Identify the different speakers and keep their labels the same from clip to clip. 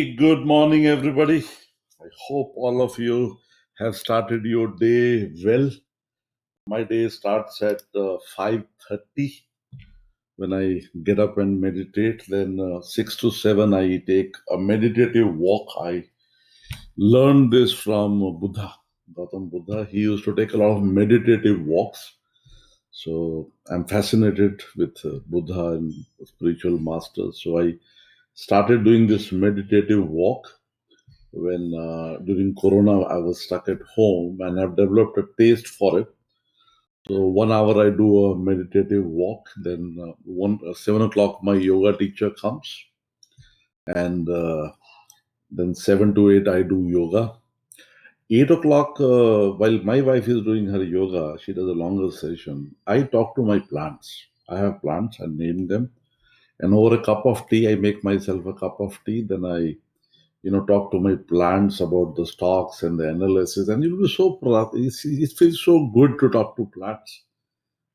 Speaker 1: Good morning, everybody. I hope all of you have started your day well. My day starts at 5:30 when I get up and meditate. Then 6 to 7 I take a meditative walk. I learned this from Buddha, Gautam Buddha. He used to take a lot of meditative walks. So I'm fascinated with Buddha and spiritual masters. So I started doing this meditative walk when during Corona I was stuck at home and I've developed a taste for it. So 1 hour I do a meditative walk. Then 7 o'clock my yoga teacher comes, and then 7 to 8 I do yoga. 8 o'clock, while my wife is doing her yoga, she does a longer session. I talk to my plants. I have plants. I name them, and over a cup of tea, I make myself a cup of tea. Then I talk to my plants about the stocks and the analysis, and you'll be so proud. It feels so good to talk to plants.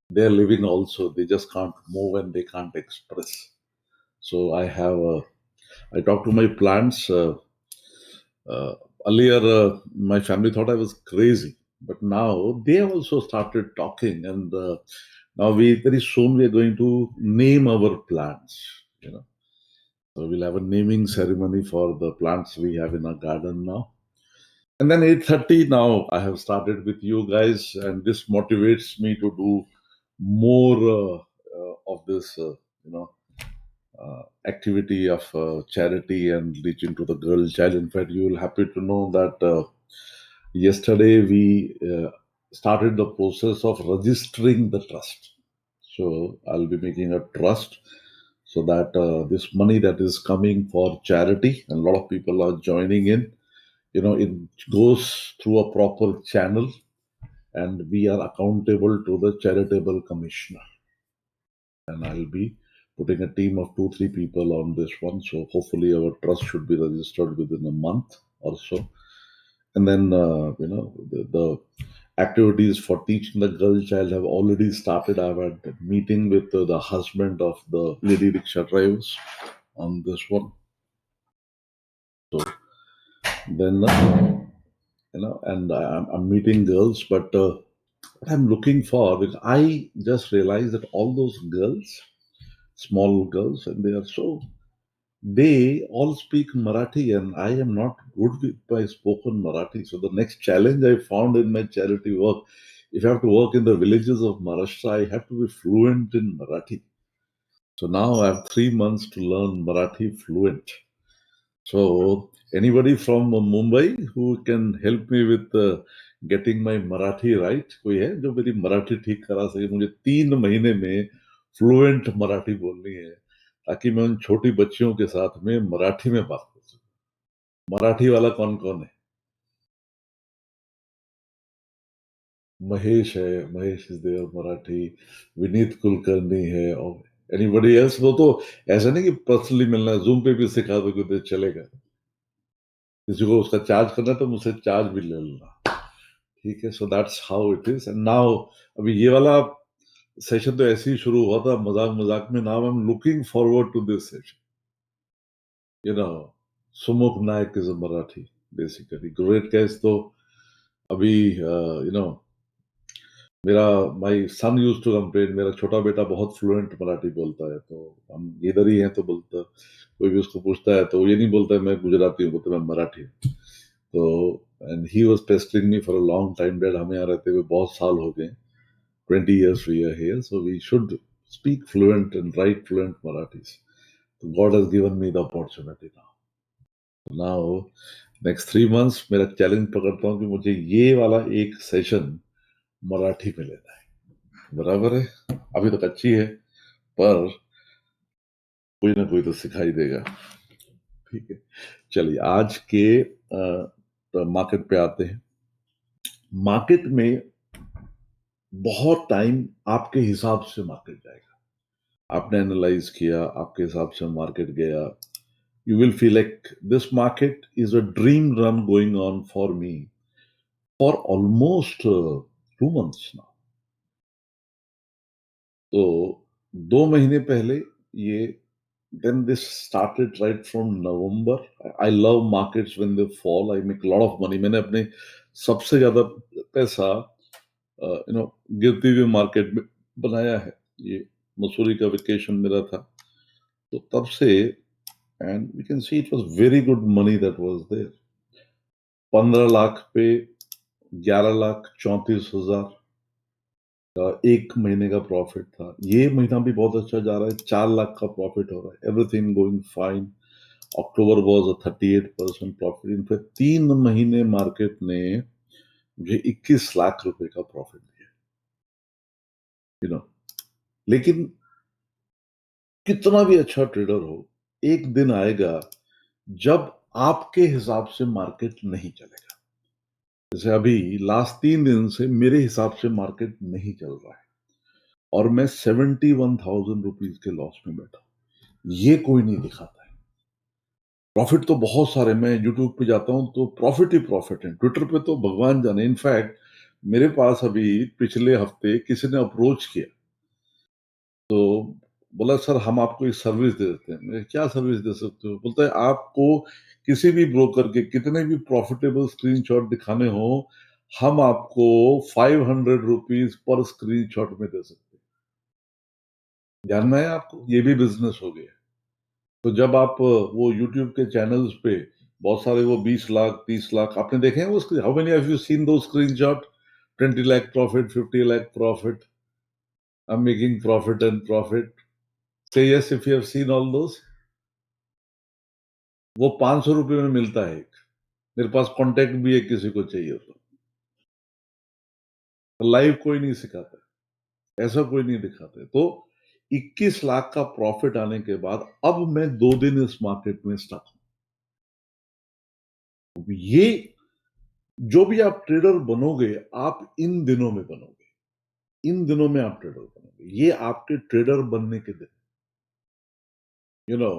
Speaker 1: They're living also. They just can't move and they can't express. So I talk to my plants. Uh, Earlier, my family thought I was crazy, but now they have also started talking, and now we very soon we are going to name our plants. So we'll have a naming ceremony for the plants we have in our garden now. And then 8:30 now I have started with you guys, and this motivates me to do more of this, activity of charity and reaching to the girl child. In fact, you will happy to know that yesterday we started the process of registering the trust. So I'll be making a trust so that this money that is coming for charity, and a lot of people are joining in, it goes through a proper channel, and we are accountable to the charitable commissioner. And I'll be putting a team of 2 3 people on this one, so hopefully our trust should be registered within a month or so. And then the activities for teaching the girl child have already started. I've had a meeting with the husband of the lady rickshaw drivers on this one. So then and I'm meeting girls, but what I'm looking for is, I just realized that all those girls, small girls, and they all speak Marathi, and I am not good with my spoken Marathi. So the next challenge I found in my charity work, if I have to work in the villages of Maharashtra, I have to be fluent in Marathi. So now I have 3 months to learn Marathi fluent. So anybody from Mumbai who can help me with getting my Marathi right, कोई है जो मेरी मराठी ठीक करा सके? मुझे 3 महीने में फ्लुएंट मराठी बोलनी है, ताकि मैं उन छोटी बच्चियों के साथ में मराठी में बात कर सकूं। मराठी वाला कौन कौन है? महेश है, महेश इज देयर मराठी, विनीत कुलकर्णी है, और एनीबडी एल्स? वो तो ऐसा नहीं कि पर्सनली मिलना है, जूम पे भी सिखा दोगे तो चलेगा। किसी को उसका चार्ज करना है तो मुझसे चार्ज भी ले लेना। ठीक है, so that's how it is. And now, अभी ये वाला सेशन तो ऐसे ही शुरू हुआ था मजाक मजाक में। Now I am looking forward to this session. You know Sumukh Nayak is a Marathi basically. Great कैस तो अभी मेरा my son used to complain, मेरा छोटा बेटा बहुत फ्लुएंट मराठी बोलता है, तो हम इधर ही हैं तो बोलता, कोई भी उसको पूछता है तो ये नहीं बोलता है मैं गुजराती हूँ, बोलता है मैं मराठी हूँ। तो and he was pasting me for a long time, dad हमें यहाँ रहते हुए बहुत साल हो गए, 20 years we are here, so we should speak fluent and write fluent Marathis. So God has given me the opportunity now. So now, next 3 months मेरा challenge पकड़ता हूँ कि मुझे ये वाला एक सेशन मराठी में लेना है। बराबर है, अभी तक अच्छी है, पर कोई ना कोई तो सिखाई देगा। ठीक है, चलिए आज के मार्केट पे आते हैं। मार्केट में बहुत टाइम आपके हिसाब से मार्केट जाएगा। आपने एनालाइज किया, आपके हिसाब से मार्केट गया, you will feel like this market is a dream run going on for me for almost 2 months now. तो 2 महीने पहले ये then this started right from November. I love markets when they fall. I make a lot of money. मैंने अपने सबसे ज्यादा पैसा गिरती हुई मार्केट में बनाया है. ये मसूरी का वेकेशन मेरा था, तो तब से, and we can see it was very good money that was there. 15 lakh पे 11,34,000 का एक महीने का प्रॉफिट था. ये महीना भी बहुत अच्छा जा रहा है, 4 लाख का प्रॉफिट हो रहा है. Everything going fine. October was a 38% profit. In fact 3 महीने मार्केट ने मुझे 21 लाख रुपए का प्रॉफिट दिया. यू नो लेकिन कितना भी अच्छा ट्रेडर हो, एक दिन आएगा जब आपके हिसाब से मार्केट नहीं चलेगा. जैसे अभी लास्ट 3 दिन से मेरे हिसाब से मार्केट नहीं चल रहा है और मैं 71,000 रुपीज के लॉस में बैठा हूं. ये कोई नहीं दिखाता है. प्रॉफिट तो बहुत सारे. मैं यूट्यूब पे जाता हूं तो प्रॉफिट ही प्रॉफिट है. ट्विटर पे तो भगवान जाने. इनफैक्ट मेरे पास अभी पिछले हफ्ते किसी ने अप्रोच किया, तो बोला सर हम आपको एक सर्विस दे देते हैं. मैं क्या सर्विस दे सकते हो? बोलता है आपको किसी भी ब्रोकर के कितने भी प्रॉफिटेबल स्क्रीनशॉट दिखाने हो, हम आपको 500 रुपीज पर स्क्रीनशॉट में दे सकते हैं. जानना है आपको? ये भी बिजनेस हो गया. तो जब आप वो यूट्यूब के चैनल्स पे बहुत सारे वो 20 लाख 30 लाख आपने देखे हैं, वो how many have you seen those screenshot? 20 lakh profit, 50 lakh profit, I am making profit and profit. Say yes if you have seen all those. वो 500 रुपये में मिलता है एक. मेरे पास कांटेक्ट भी है किसी को चाहिए तो. लाइव कोई नहीं सिखाता, ऐसा कोई नहीं दिखाते. तो 21 लाख का प्रॉफिट आने के बाद अब मैं 2 दिन इस मार्केट में स्टक हूं. ये जो भी आप ट्रेडर बनोगे, आप इन दिनों में बनोगे. इन दिनों में आप ट्रेडर बनोगे. ये आपके ट्रेडर बनने के दिन. You know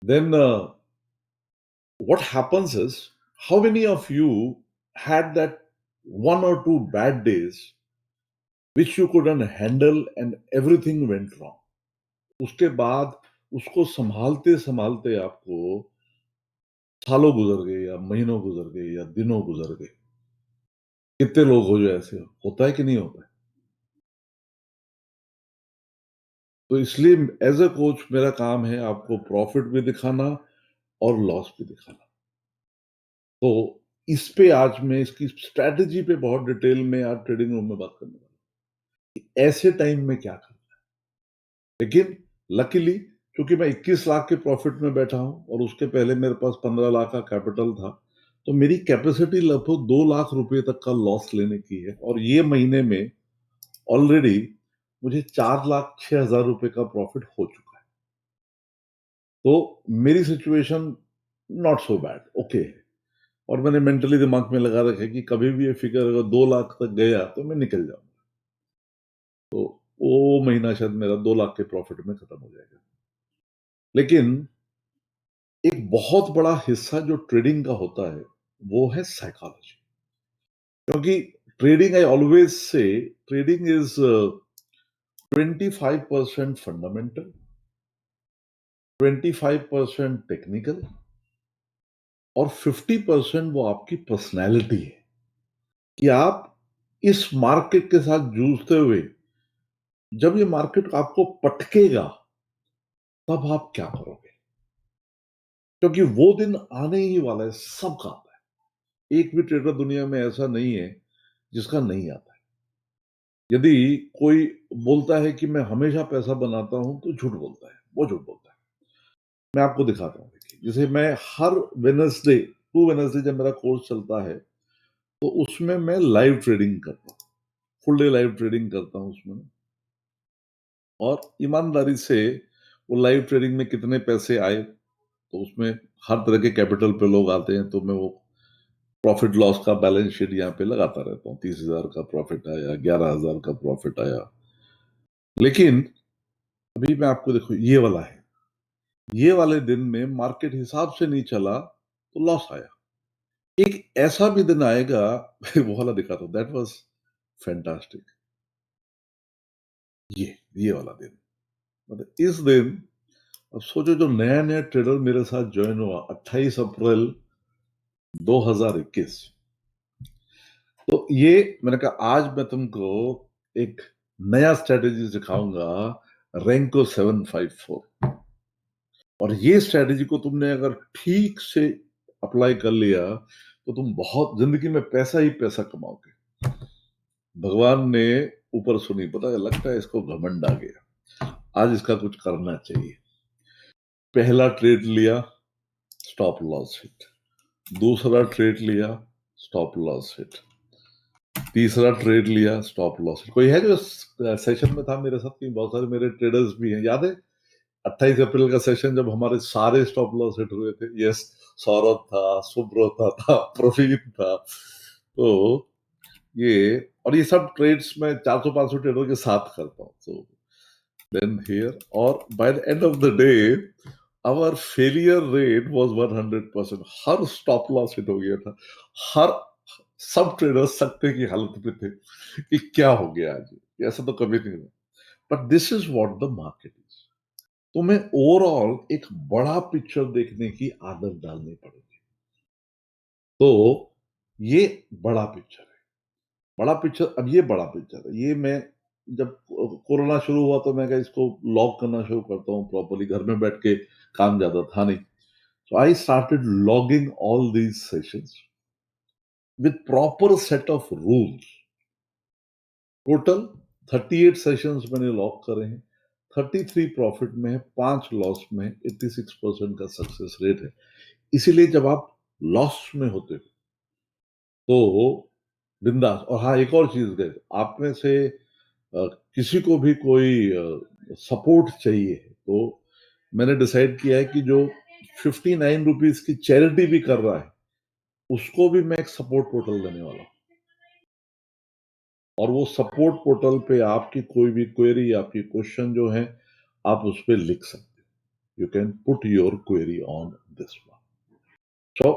Speaker 1: then what happens is, how many of you had that 1 or 2 bad days which you couldn't handle and everything went wrong? उसके बाद उसको संभालते संभालते आपको सालों गुजर गए या महीनों गुजर गए या दिनों गुजर गए. कितने लोग हो जो ऐसे होता है कि नहीं होता है? तो इसलिए एज अ कोच मेरा काम है आपको प्रॉफिट भी दिखाना और लॉस भी दिखाना. तो इस पे आज मैं इसकी स्ट्रैटेजी पे बहुत डिटेल में आज ट्रेडिंग रूम में बात करने वाला हूं कि ऐसे टाइम में क्या करना. लेकिन लकीली क्योंकि मैं 21 लाख के प्रॉफिट में बैठा हूं और उसके पहले मेरे पास 15 लाख का कैपिटल था, तो मेरी कैपेसिटी लगभग 2 लाख रुपए तक का लॉस लेने की है. और ये महीने में ऑलरेडी मुझे 4,06,000 रुपए का प्रॉफिट हो चुका है. तो मेरी situation not so bad, okay है. और मैंने मेंटली दिमाग में लगा रखा है कि कभी भी ये फिगर अगर 2 लाख तक गया तो मैं निकल जाऊंगा. तो वो महीना शायद मेरा 2 लाख के प्रॉफिट में खत्म हो जाएगा. लेकिन एक बहुत बड़ा हिस्सा जो ट्रेडिंग का होता है वो है साइकोलॉजी. क्योंकि trading, I always say, trading is 25% fundamental, 25% technical और 50% वो आपकी पर्सनैलिटी है कि आप इस मार्केट के साथ जूझते हुए जब ये मार्केट आपको पटकेगा तब आप क्या करोगे. क्योंकि वो दिन आने ही वाला है, सबका आता है. एक भी ट्रेडर दुनिया में ऐसा नहीं है जिसका नहीं आता है. यदि कोई बोलता है कि मैं हमेशा पैसा बनाता हूं तो झूठ बोलता है, वो झूठ बोलता है. मैं आपको दिखाता हूं. देखिए, जैसे मैं हर वेनसडे, 2 वेनसडे जब मेरा कोर्स चलता है तो उसमें मैं लाइव ट्रेडिंग करता हूँ. फुल डे लाइव ट्रेडिंग करता हूँ उसमें. और ईमानदारी से वो लाइव ट्रेडिंग में कितने पैसे आए, तो उसमें हर तरह के कैपिटल पे लोग आते हैं, तो मैं वो प्रॉफिट लॉस का बैलेंस शीट यहाँ पे लगाता रहता हूँ. 30,000 का प्रॉफिट आया, 11,000 का प्रॉफिट आया. लेकिन अभी मैं आपको देखो, ये वाला है. ये वाले दिन में मार्केट हिसाब से नहीं चला तो लॉस आया. एक ऐसा भी दिन आएगा वो वाला दिखाता हूँ, दैट वाज फैंटास्टिक. ये वाला दिन, मतलब इस दिन अब सोचो जो नया-नया ट्रेडर मेरे साथ जॉइन हुआ 28 अप्रैल 2021, तो ये मैंने कहा आज मैं तुमको एक नया स्ट्रेटेजी सिखाऊंगा, रेंको 754। और ये स्ट्रेटेजी को तुमने अगर ठीक से अप्लाई कर लिया तो तुम बहुत जिंदगी में पैसा ही पैसा कमाओगे। भगवान ने ऊपर सुनी, पता है, लगता है इसको घमंड आ गया, आज इसका कुछ करना चाहिए। पहला ट्रेड लिया, स्टॉप लॉस हिट। दूसरा ट्रेड लिया, स्टॉप लॉस हिट। तीसरा ट्रेड लिया, स्टॉप लॉस हिट। कोई है जो सेशन में था मेरे साथ? कि बहुत सारे मेरे ट्रेडर्स भी हैं, याद है 28 अप्रैल का सेशन जब हमारे सारे स्टॉप लॉस हिट हुए थे? यस, सौरभ था, सुब्रता था, प्रवीण था। तो ये, और ये सब ट्रेड्स में 400-500 ट्रेडर के साथ करता हूँ। तो देन हियर, और by the end of the day our failure rate was 100%। हर स्टॉप लॉस हिट हो गया था। हर सब ट्रेडर्स सकते की हालत में थे कि क्या हो गया आज, ऐसा तो कभी नहीं हुआ। But this is what the market is. तुम्हें ओवरऑल एक बड़ा पिक्चर देखने की आदत डालनी पड़ेगी। तो ये बड़ा पिक्चर है, बड़ा पिक्चर। अब ये बड़ा पिक्चर है, ये मैं जब कोरोना शुरू हुआ तो मैं क्या इसको लॉग करना शुरू करता हूँ प्रॉपर्ली। घर में बैठ के काम ज्यादा था नहीं, so I started logging all these sessions with proper set of rules. Total 38 sessions मैंने लॉग करे हैं, 33 प्रॉफिट में है, 5 लॉस में है, 86% का सक्सेस रेट है। इसीलिए जब आप लॉस में होते हो तो बिंदास। और हाँ, एक और चीज गए, आप में से किसी को भी कोई सपोर्ट चाहिए तो मैंने डिसाइड किया है कि जो 59 रुपीज की चैरिटी भी कर रहा है उसको भी मैं एक सपोर्ट पोर्टल देने वाला हूं। और वो सपोर्ट पोर्टल पे आपकी कोई भी क्वेरी, आपकी क्वेश्चन जो है, आप उस पर लिख सकते हो। You can put your query on this one. So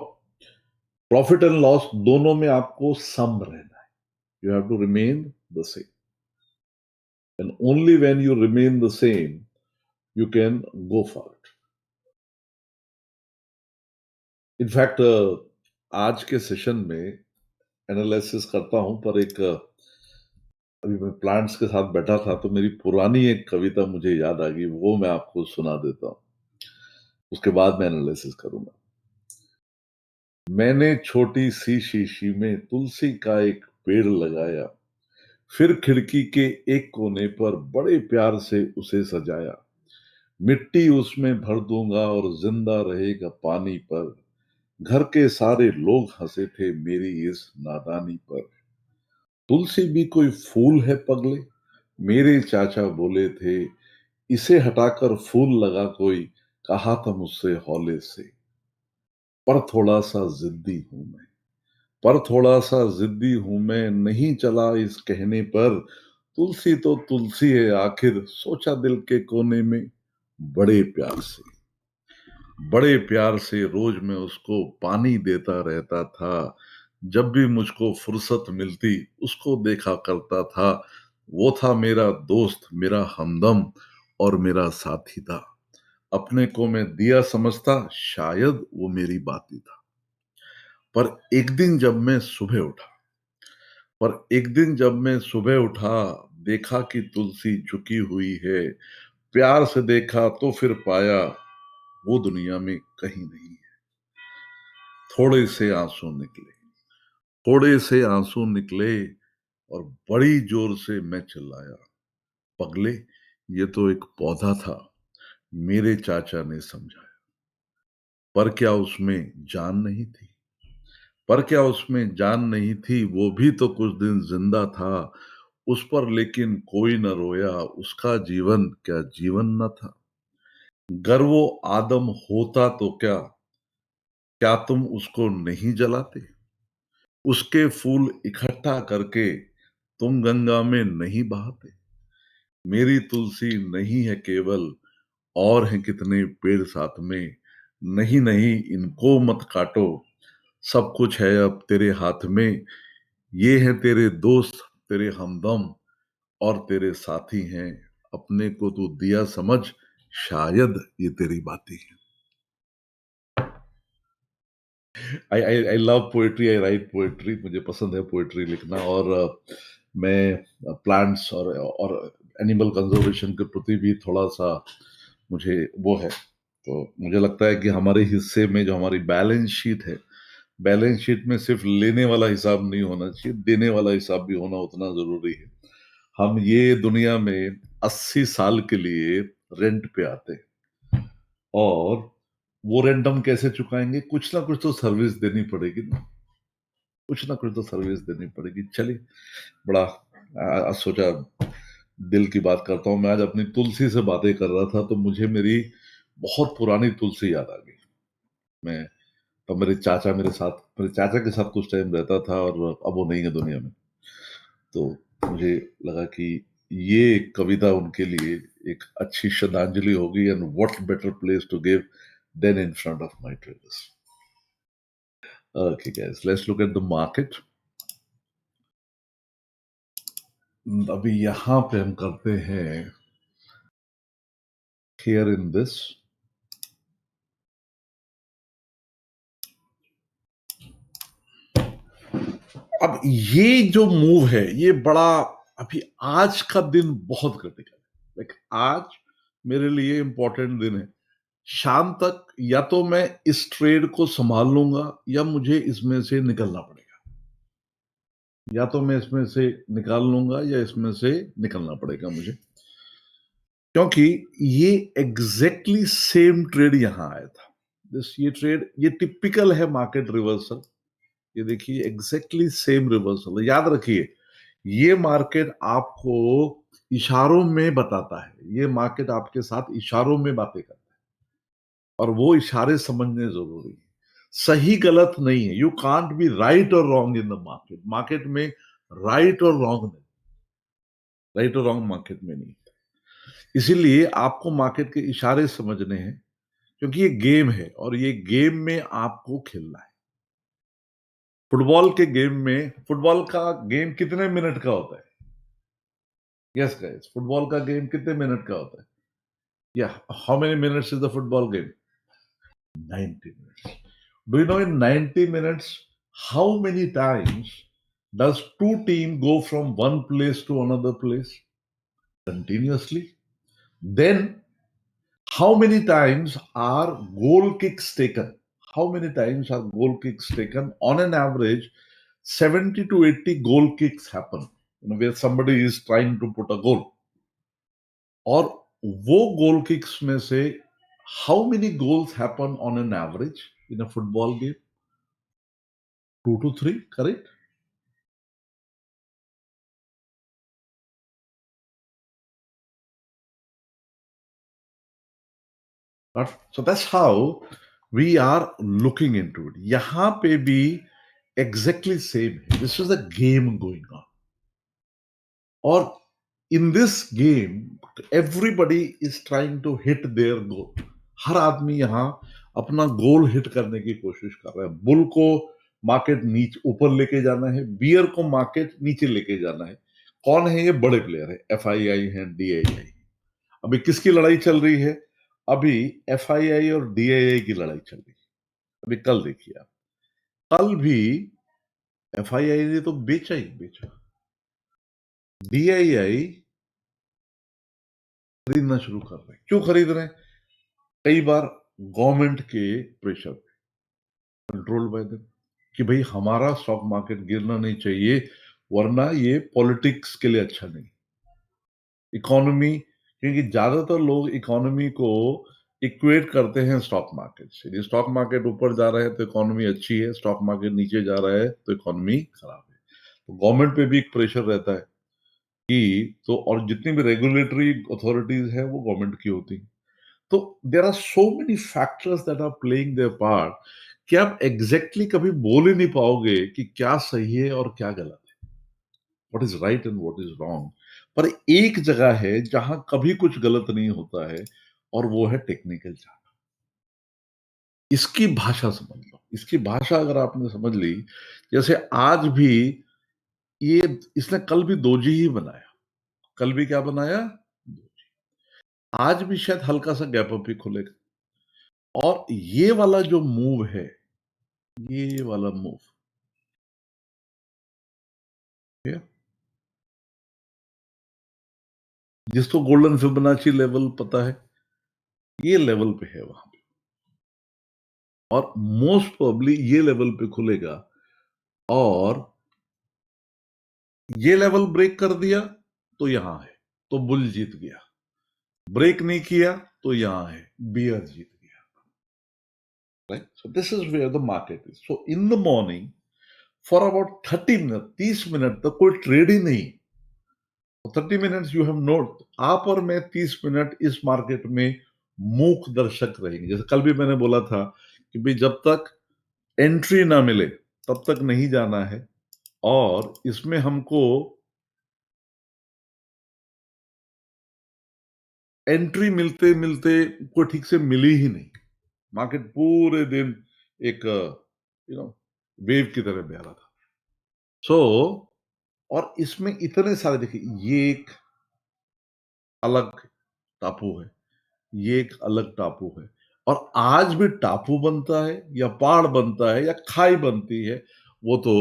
Speaker 1: profit and loss दोनों में आपको सम रहना है। You have to remain the same, and only when you remain the same you can go for it. In fact आज के session में analysis करता हूं, पर एक अभी मैं प्लांट्स के साथ बैठा था तो मेरी पुरानी एक कविता मुझे याद आ गई, वो मैं आपको सुना देता हूं, उसके बाद मैं एनालिसिस करूंगा। मैंने छोटी सी शीशी में तुलसी का एक पेड़ लगाया, फिर खिड़की के एक कोने पर बड़े प्यार से उसे सजाया। मिट्टी उसमें भर दूंगा और जिंदा रहेगा पानी पर। घर के सारे लोग हंसे थे मेरी इस नादानी पर। तुलसी भी कोई फूल है पगले, मेरे चाचा बोले थे। इसे हटाकर फूल लगा कोई, कहा था मुझसे हौले से। पर थोड़ा सा जिद्दी हूं मैं, पर थोड़ा सा जिद्दी हूं मैं, नहीं चला इस कहने पर। तुलसी तो तुलसी है आखिर, सोचा दिल के कोने में। बड़े प्यार से, बड़े प्यार से रोज मैं उसको पानी देता रहता था। जब भी मुझको फुर्सत मिलती उसको देखा करता था। वो था मेरा दोस्त, मेरा हमदम और मेरा साथी था। अपने को मैं दिया समझता, शायद वो मेरी बात ही था। पर एक दिन जब मैं सुबह उठा, पर एक दिन जब मैं सुबह उठा, देखा कि तुलसी झुकी हुई है। प्यार से देखा तो फिर पाया वो दुनिया में कहीं नहीं है। थोड़े से आंसू निकले, थोड़े से आंसू निकले, और बड़ी जोर से मैं चिल्लाया, पगले ये तो एक पौधा था, मेरे चाचा ने समझाया। पर क्या उसमें जान नहीं थी, पर क्या उसमें जान नहीं थी, वो भी तो कुछ दिन जिंदा था। उस पर लेकिन कोई न रोया, उसका जीवन क्या जीवन न था। गर वो आदम होता तो क्या तुम उसको नहीं जलाते? उसके फूल इकट्ठा करके तुम गंगा में नहीं बहाते? मेरी तुलसी नहीं है केवल, और हैं कितने पेड़ साथ में। नहीं नहीं इनको मत काटो, सब कुछ है अब तेरे हाथ में। ये हैं तेरे दोस्त, तेरे हमदम और तेरे साथी हैं। अपने को तू दिया समझ, शायद ये तेरी बाती है। I love poetry, I write poetry, मुझे पसंद है पोएट्री लिखना। और मैं प्लांट्स और एनिमल कंजर्वेशन के प्रति भी थोड़ा सा मुझे वो है। तो मुझे लगता है कि हमारे हिस्से में जो हमारी बैलेंस शीट है, बैलेंस शीट में सिर्फ लेने वाला हिसाब नहीं होना चाहिए, देने वाला हिसाब भी होना उतना जरूरी है। हम ये दुनिया में 80 साल के लिए रेंट पे आते हैं, और वो रेंट हम कैसे चुकाएंगे? कुछ ना कुछ तो सर्विस देनी पड़ेगी ना, कुछ ना कुछ तो सर्विस देनी पड़ेगी। चलिए, बड़ा आज सोचा दिल की बात करता हूँ। मैं आज अपनी तुलसी से बातें कर रहा था, तो मुझे मेरी बहुत पुरानी तुलसी याद आ गई। मैं तब मेरे चाचा के साथ कुछ टाइम रहता था, और अब वो नहीं है दुनिया में। तो मुझे लगा कि ये कविता उनके लिए एक अच्छी श्रद्धांजलि होगी, and what better place to give than in front of my treasures. Okay, guys, let's look at the market. अभी यहाँ पे हम करते हैं here in this. अब ये जो मूव है, ये बड़ा, अभी आज का दिन बहुत क्रिटिकल है। लाइक आज मेरे लिए इंपॉर्टेंट दिन है। शाम तक या तो मैं इस ट्रेड को संभाल लूंगा, या मुझे इसमें से निकलना पड़ेगा। या तो मैं इसमें से निकाल लूंगा, या इसमें से निकलना पड़ेगा मुझे, क्योंकि ये एग्जैक्टली सेम ट्रेड यहां आया था। ये ट्रेड, ये टिपिकल है मार्केट रिवर्सल। ये देखिए, एग्जैक्टली सेम रिवर्सल। याद रखिए, ये मार्केट आपको इशारों में बताता है, ये मार्केट आपके साथ इशारों में बातें करता है, और वो इशारे समझने जरूरी है। सही गलत नहीं है। यू कांट बी राइट और wrong in the market. Market में राइट और रॉन्ग नहीं, राइट और रॉन्ग मार्केट में नहीं। इसीलिए आपको मार्केट के इशारे समझने हैं, क्योंकि ये गेम है, और ये गेम में आपको खेलना है। फुटबॉल के गेम में, फुटबॉल का गेम कितने मिनट का होता है? यस गाइस, फुटबॉल का गेम कितने मिनट का होता है? या how many minutes is the football game? 90 minutes. Do you know in 90 minutes how many times does two team go from one place to another place continuously? Then how many times are goal kicks taken? How many times are goal kicks taken? On an average, 70 to 80 goal kicks happen, where somebody is trying to put a goal. और वो गोल kicks में से how many goals happen on an average in a football game? 2 to 3, correct? So that's how we are looking into it. यहाँ पे भी exactly same है. This is a game going on. और in this game, everybody is trying to hit their goal. हर आदमी यहाँ अपना गोल hit करने की कोशिश कर रहा है। बुल को मार्केट नीचे ऊपर लेके जाना है, बियर को मार्केट नीचे लेके जाना है। कौन है ये? बड़े प्लेयर है, FII है, DII। अभी किसकी लड़ाई चल रही है? अभी FII और DII की लड़ाई चल रही है। अभी कल देखिए आप, कल भी FII ने तो बेचा ही बेचा, DII खरीदना शुरू कर रहे हैं। क्यों खरीद रहे हैं? कई बार गवर्नमेंट के प्रेशर, कंट्रोल बाय देम, कि भाई हमारा स्टॉक मार्केट गिरना नहीं चाहिए, वरना ये पॉलिटिक्स के लिए अच्छा नहीं। इकोनॉमी, क्योंकि ज्यादातर लोग इकोनॉमी को इक्वेट करते हैं स्टॉक मार्केट से। यदि स्टॉक मार्केट ऊपर जा रहा है तो इकोनॉमी अच्छी है, स्टॉक मार्केट नीचे जा रहा है तो इकोनॉमी खराब है। तो गवर्नमेंट पे भी एक प्रेशर रहता है कि, तो और जितनी भी रेगुलेटरी अथॉरिटीज है वो गवर्नमेंट की होती है। तो there are so many factors that are playing their part, कि आप एग्जैक्टली कभी बोल ही नहीं पाओगे कि क्या सही है और क्या गलत है, what is right and what is wrong. पर एक जगह है जहां कभी कुछ गलत नहीं होता है, और वो है टेक्निकल चार्ट। इसकी भाषा समझ लो। इसकी भाषा अगर आपने समझ ली, जैसे आज भी ये, इसने कल भी दोजी ही बनाया। कल भी क्या बनाया? आज भी शायद हल्का सा गैप अप ही खुलेगा। और ये वाला जो मूव है, ये वाला मूव, ठीक है? जिसको गोल्डन फिबोनाची लेवल पता है, ये लेवल पे है वहां पे, और मोस्ट प्रोबेबली ये लेवल पे खुलेगा। और ये लेवल ब्रेक कर दिया तो यहां है, तो बुल जीत गया। ब्रेक नहीं किया तो यहां है, बियर जीत गया। Right, so this is where the market is. So in the morning for about 30 minute, 30 minute तक कोई ट्रेड ही नहीं। 30 मिनट्स यू हैव नोट, आप और मैं 30 मिनट इस मार्केट में मूक दर्शक रहेंगे। जैसे कल भी मैंने बोला था कि भाई जब तक एंट्री ना मिले तब तक नहीं जाना है। और इसमें हमको एंट्री मिलते मिलते कोई ठीक से मिली ही नहीं। मार्केट पूरे दिन एक वेव की तरह बह रहा था। सो और इसमें इतने सारे, देखिए ये एक अलग टापू है, ये एक अलग टापू है, और आज भी टापू बनता है या पहाड़ बनता है या खाई बनती है, वो तो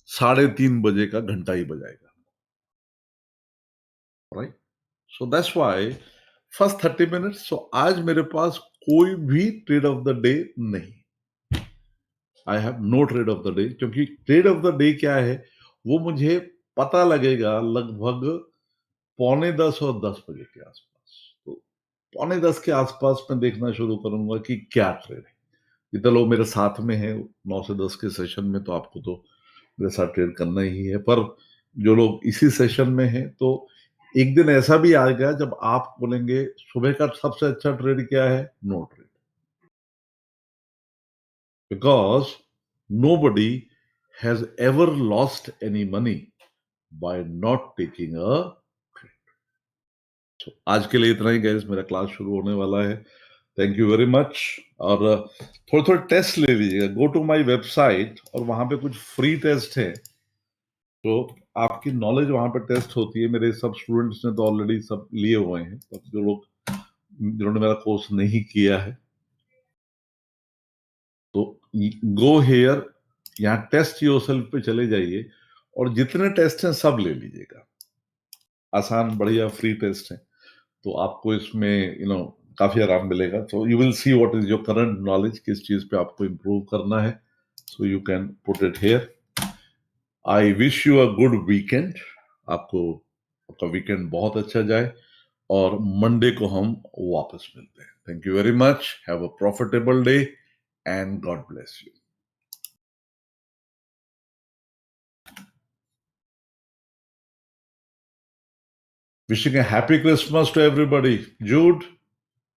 Speaker 1: 3:30 बजे का घंटा ही बजाएगा। Right, so that's why first 30 minutes. So आज मेरे पास कोई भी ट्रेड ऑफ द डे नहीं, I have no trade of the day. क्योंकि ट्रेड ऑफ द डे क्या है, वो मुझे पता लगेगा लगभग 9:45 और 10 बजे के आसपास। तो 9:45 के आसपास मैं देखना शुरू करूंगा कि क्या ट्रेड है। जितने लोग मेरे साथ में हैं 9 से 10 के सेशन में, तो आपको तो मेरे साथ ट्रेड करना ही है। पर जो लोग इसी सेशन में हैं, तो एक दिन ऐसा भी आएगा जब आप बोलेंगे सुबह का सबसे अच्छा ट्रेड क्या है, no trade. Because nobody has ever lost any money by not taking a trade. So, आज के लिए इतना ही गाइस, मेरा क्लास शुरू होने वाला है। Thank you very much. और थोड़े थोड़े टेस्ट ले लीजिएगा, गो टू माय वेबसाइट, और वहां पे कुछ फ्री टेस्ट है, तो आपकी नॉलेज वहां पे टेस्ट होती है। मेरे सब स्टूडेंट्स ने तो ऑलरेडी सब लिए हुए हैं, तो जो लोग जिन्होंने मेरा कोर्स नहीं किया है, तो गो हेयर, यहाँ टेस्ट योरसेल्फ पे चले जाइए, और जितने टेस्ट हैं सब ले लीजिएगा। आसान बढ़िया फ्री टेस्ट है, तो आपको इसमें काफी आराम मिलेगा। तो you will see what is your current knowledge, किस चीज पे आपको इम्प्रूव करना है। So you can put it here. I wish you a good weekend. आपको आपका वीकेंड बहुत अच्छा जाए, और मंडे को हम वापस मिलते हैं। Thank you very much, have a profitable day, and God bless you. Wishing a happy Christmas to everybody. Jude,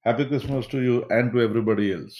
Speaker 1: happy Christmas to you and to everybody else.